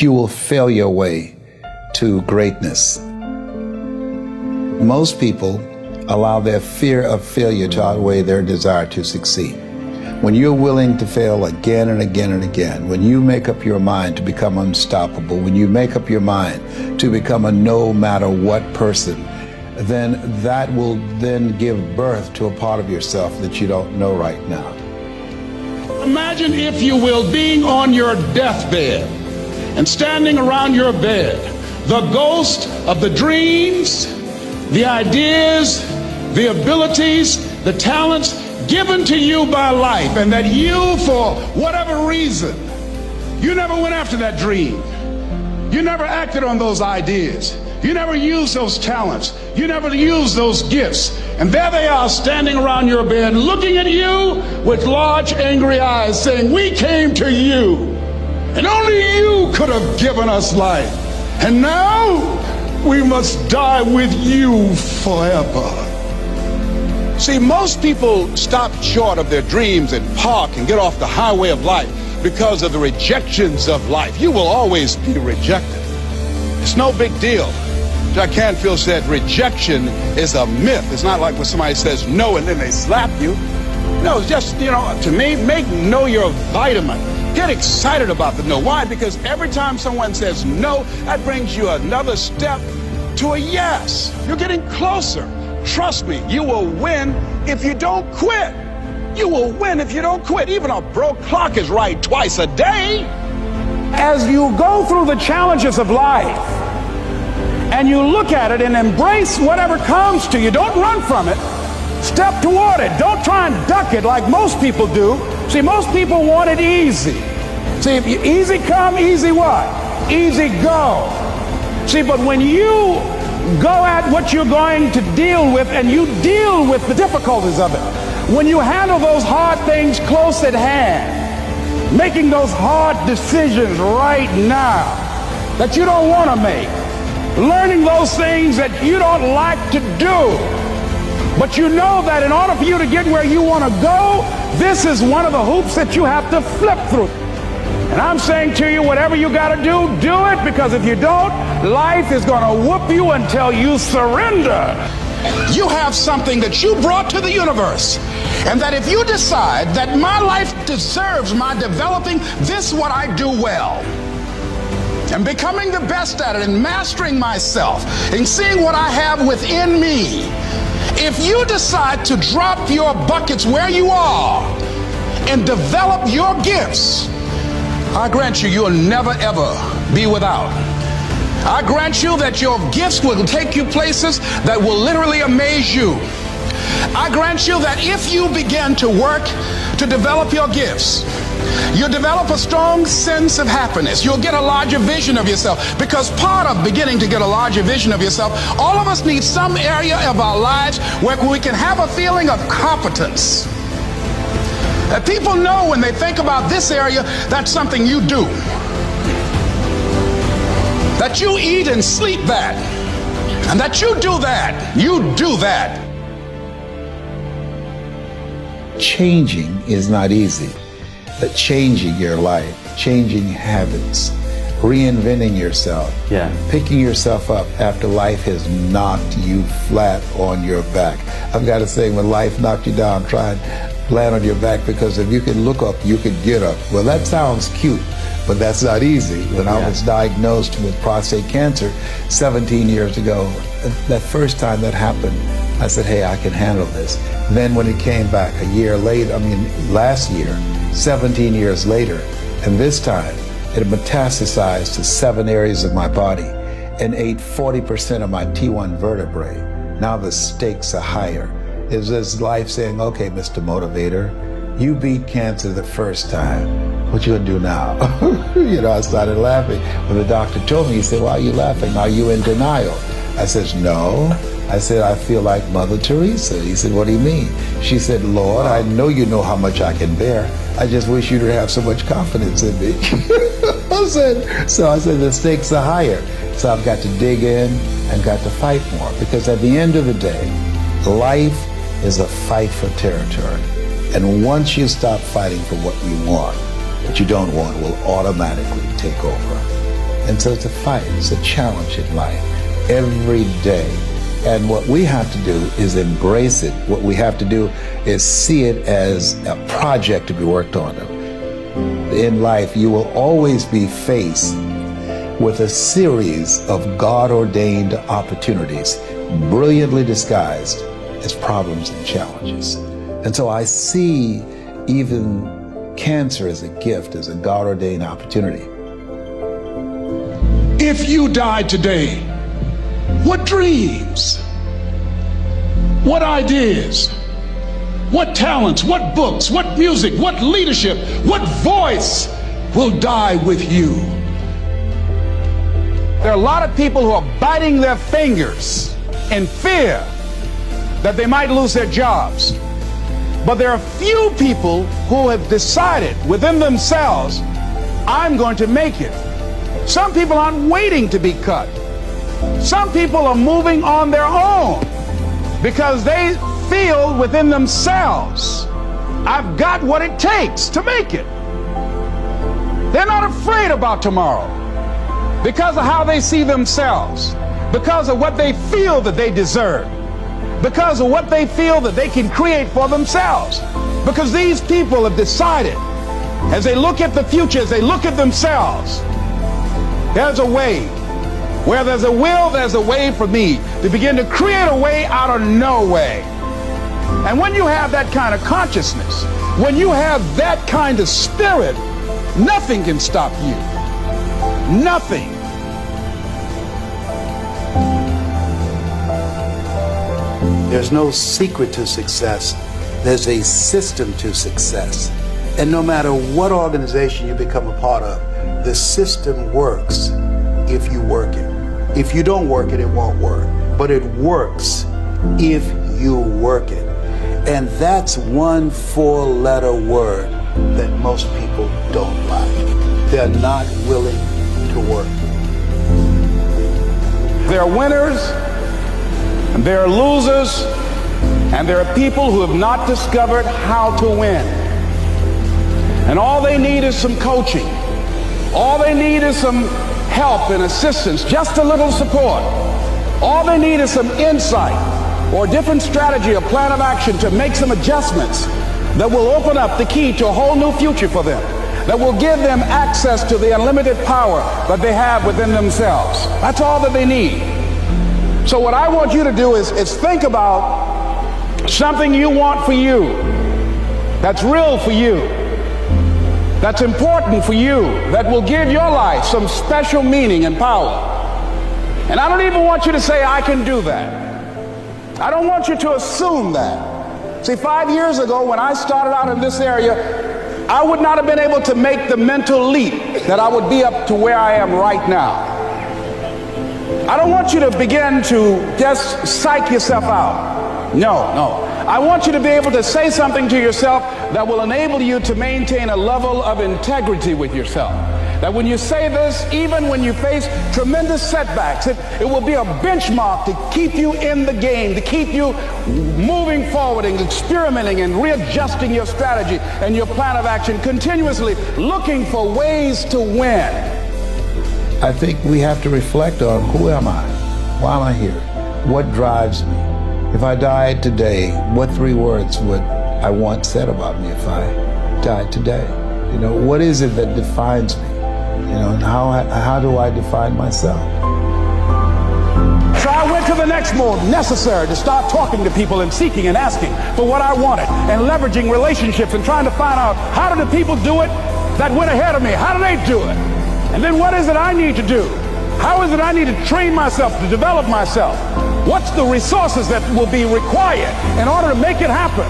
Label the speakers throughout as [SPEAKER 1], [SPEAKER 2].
[SPEAKER 1] you will fail your way to greatness. Most people allow their fear of failure to outweigh their desire to succeed. When you're willing to fail again and again and again, when you make up your mind to become unstoppable, when you make up your mind to become a no matter what person, then that will then give birth to a part of yourself that you don't know right now.
[SPEAKER 2] Imagine, if you will, being on your deathbed and standing around your bed, the ghost of the dreams, the ideas, the abilities, the talents given to you by life, and that you, for whatever reason, you never went after that dream. You never acted on those ideas. You never used those talents. You never used those gifts. And there they are standing around your bed looking at you with large angry eyes saying, "We came to you, and only you could have given us life. And now we must die with you forever." See, most people stop short of their dreams and park and get off the highway of life because of the rejections of life. You will always be rejected. It's no big deal. Jack Canfield said rejection is a myth. It's not like when somebody says no and then they slap you. No, it's just, to me, make no your vitamin. Get excited about the no. Why? Because every time someone says no, that brings you another step to a yes. You're getting closer. Trust me, you will win if you don't quit. You will win if you don't quit. Even a broke clock is right twice a day.
[SPEAKER 3] As you go through the challenges of life and you look at it and embrace whatever comes to you, don't run from it. Step toward it. Don't try and duck it like most people do. See, most people want it easy. See, if you easy come, easy what? Easy go. See, but when you go at what you're going to deal with and you deal with the difficulties of it, when you handle those hard things close at hand, making those hard decisions right now that you don't want to make, learning those things that you don't like to do, but you know that in order for you to get where you want to go, this is one of the hoops that you have to flip through. And I'm saying to you, whatever you got to do it, because if you don't, life is going to whoop you until you surrender.
[SPEAKER 2] You have something that you brought to the universe, and that if you decide that my life deserves my developing this what I do well, and becoming the best at it, and mastering myself, and seeing what I have within me, if you decide to drop your buckets where you are and develop your gifts, I grant you, you'll never ever be without. I grant you that your gifts will take you places that will literally amaze you. I grant you that if you begin to work to develop your gifts, you'll develop a strong sense of happiness. You'll get a larger vision of yourself, because part of beginning to get a larger vision of yourself, all of us need some area of our lives where we can have a feeling of competence. That people know when they think about this area, that's something you do. That you eat and sleep that. And that you do that. You do that.
[SPEAKER 1] Changing is not easy, but changing your life, changing habits, reinventing yourself, picking yourself up after life has knocked you flat on your back. I've got to say, when life knocked you down, try and land on your back, because if you can look up, you can get up. Well, that sounds cute, but that's not easy. When I was diagnosed with prostate cancer 17 years ago, that first time that happened, I said, hey, I can handle this. Then when it came back a year later, last year, 17 years later, and this time it metastasized to 7 areas of my body and ate 40% of my T1 vertebrae. Now the stakes are higher. It's just life saying, okay, Mr. Motivator, you beat cancer the first time. What you gonna do now? I started laughing. When the doctor told me, he said, why are you laughing? Are you in denial? I said, no. I said, I feel like Mother Teresa. He said, what do you mean? She said, Lord, I know you know how much I can bear. I just wish you to have so much confidence in me. I said, the stakes are higher. So I've got to dig in and got to fight more. Because at the end of the day, life is a fight for territory. And once you stop fighting for what you want, what you don't want will automatically take over. And so it's a fight, it's a challenge in life every day. And what we have to do is embrace it. What we have to do is see it as a project to be worked on. In life, you will always be faced with a series of God-ordained opportunities, brilliantly disguised as problems and challenges. And so I see even cancer as a gift, as a God-ordained opportunity.
[SPEAKER 2] If you died today, what dreams, what ideas, what talents, what books, what music, what leadership, what voice will die with you?
[SPEAKER 3] There are a lot of people who are biting their fingers in fear that they might lose their jobs. But there are few people who have decided within themselves, I'm going to make it. Some people aren't waiting to be cut. Some people are moving on their own because they feel within themselves, I've got what it takes to make it. They're not afraid about tomorrow because of how they see themselves, because of what they feel that they deserve, because of what they feel that they can create for themselves. Because these people have decided, as they look at the future, as they look at themselves, there's a way. Where there's a will, there's a way for me to begin to create a way out of no way. And when you have that kind of consciousness, when you have that kind of spirit, nothing can stop you. Nothing.
[SPEAKER 4] There's no secret to success. There's a system to success. And no matter what organization you become a part of, the system works if you work it. If you don't work it, it won't work. But it works if you work it. And that's one four-letter word that most people don't like. They're not willing to work.
[SPEAKER 3] There are winners, and there are losers, and there are people who have not discovered how to win. And all they need is some coaching. All they need is some help and assistance, just a little support. All they need is some insight or different strategy or plan of action to make some adjustments that will open up the key to a whole new future for them, that will give them access to the unlimited power that they have within themselves. That's all that they need. So what I want you to do is think about something you want for you, that's real for you, that's important for you, that will give your life some special meaning and power. And I don't even want you to say, I can do that. I don't want you to assume that. See, 5 years ago when I started out in this area, I would not have been able to make the mental leap that I would be up to where I am right now. I don't want you to begin to just psych yourself out. No. I want you to be able to say something to yourself that will enable you to maintain a level of integrity with yourself. That when you say this, even when you face tremendous setbacks, it will be a benchmark to keep you in the game, to keep you moving forward and experimenting and readjusting your strategy and your plan of action, continuously looking for ways to win.
[SPEAKER 1] I think we have to reflect on, who am I? Why am I here? What drives me? If I died today, what 3 words would I want said about me if I died today? You know, what is it that defines me? You know, and how do I define myself?
[SPEAKER 3] So I went to the next mode necessary to start talking to people and seeking and asking for what I wanted and leveraging relationships and trying to find out, how do the people do it that went ahead of me? How do they do it? And then what is it I need to do? How is it I need to train myself, to develop myself? What's the resources that will be required in order to make it happen?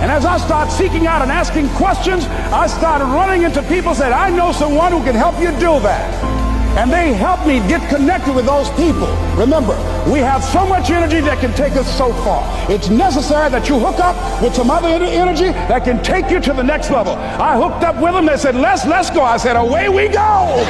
[SPEAKER 3] And as I start seeking out and asking questions, I started running into people who said, I know someone who can help you do that. And they helped me get connected with those people. Remember, we have so much energy that can take us so far. It's necessary that you hook up with some other energy that can take you to the next level. I hooked up with them. They said, let's go. I said, away we go.